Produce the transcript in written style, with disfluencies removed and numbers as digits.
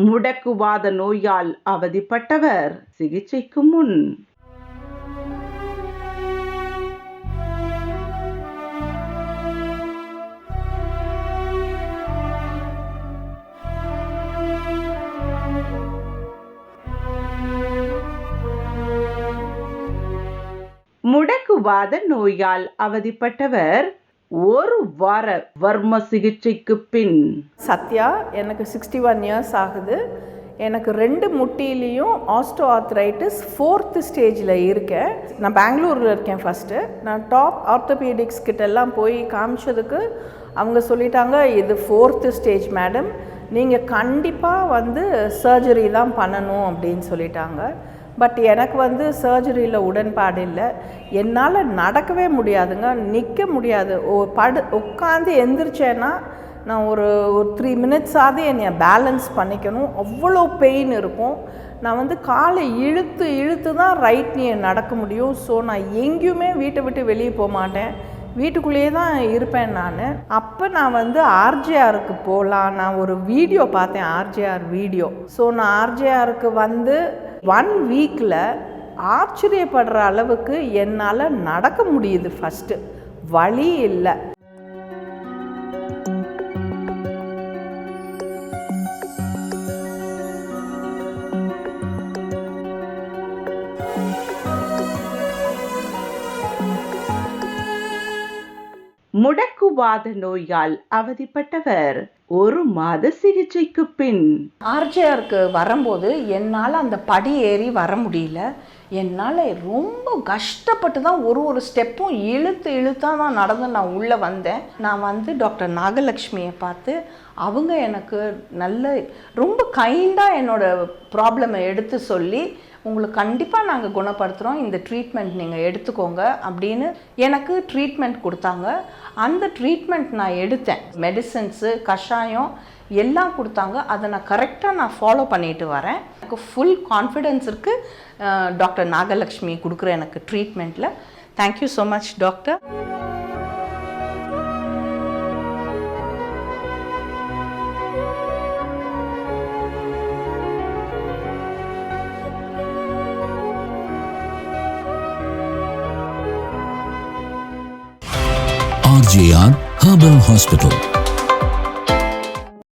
முடக்குவாத நோயால் அவதிப்பட்டவர் சிகிச்சைக்கு முன். முடக்குவாத நோயால் அவதிப்பட்டவர் ஒரு வார வர்ம சிகிச்சைக்கு பின். சத்யா, எனக்கு 61 இயர்ஸ் ஆகுது. எனக்கு 2 முட்டிலையும் ஆஸ்டோ ஆர்த்ரைட்டிஸ் 4th ஸ்டேஜில் இருக்கேன். நான் பெங்களூரில் இருக்கேன். ஃபஸ்ட்டு நான் டாப் ஆர்த்தோபீடிக்ஸ் கிட்டெல்லாம் போய் காமிச்சதுக்கு அவங்க சொல்லிட்டாங்க, இது 4th ஸ்டேஜ் மேடம், நீங்கள் கண்டிப்பாக சர்ஜரி தான் பண்ணணும் அப்படின்னு சொல்லிட்டாங்க. பட் எனக்கு சர்ஜரியில் உடன்பாடு இல்லை. என்னால் நடக்கவே முடியாதுங்க, நிற்க முடியாது. உட்காந்து எந்திரிச்சேன்னா நான் ஒரு 3 மினிட்ஸாவது என்னை பேலன்ஸ் பண்ணிக்கணும். அவ்வளோ பெயின் இருக்கும். நான் காலை இழுத்து தான் ரைட் நீயை நடக்க முடியும். ஸோ நான் எங்கேயுமே வீட்டை விட்டு வெளியே போக மாட்டேன், வீட்டுக்குள்ளேயே தான் இருப்பேன் நான். அப்போ நான் ஆர்ஜேஆருக்கு போகலாம். நான் ஒரு வீடியோ பார்த்தேன், ஆர்ஜேஆர் வீடியோ. ஸோ நான் ஆர்ஜேஆருக்கு 1 வீக்கில் ஆச்சரியப்படுற அளவுக்கு என்னால் நடக்க முடியுது. ஃபஸ்ட்டு வலி இல்லை. முடக்குவாத நோயால் அவதிப்பட்டவர் ஒரு மாத சிகிச்சைக்கு பின். ஆர்ஜேஆருக்கு வரும்போது என்னால் அந்த படி ஏறி வர முடியல. என்னால் ரொம்ப கஷ்டப்பட்டு தான் ஒரு ஸ்டெப்பும் இழுத்தா தான் நடந்து நான் உள்ளே வந்தேன். நான் டாக்டர் நாகலக்ஷ்மியை பார்த்து அவங்க எனக்கு ரொம்ப கைண்டாக என்னோடய ப்ராப்ளமை எடுத்து சொல்லி, உங்களுக்கு கண்டிப்பாக நாங்கள் குணப்படுத்துகிறோம், இந்த ட்ரீட்மெண்ட் நீங்கள் எடுத்துக்கோங்க அப்படின்னு எனக்கு ட்ரீட்மெண்ட் கொடுத்தாங்க. அந்த ட்ரீட்மெண்ட் நான் எடுத்தேன். மெடிசன்ஸு, கஷாயம் எல்லாம் கொடுத்தாங்க. அதை நான் கரெக்டாக ஃபாலோ பண்ணிட்டு வரேன். எனக்கு ஃபுல் கான்ஃபிடென்ஸ் இருக்குது டாக்டர் நாகலக்ஷ்மி கொடுக்குற எனக்கு ட்ரீட்மெண்ட்டில். Thank you so much doctor. RJR Herbal Hospital.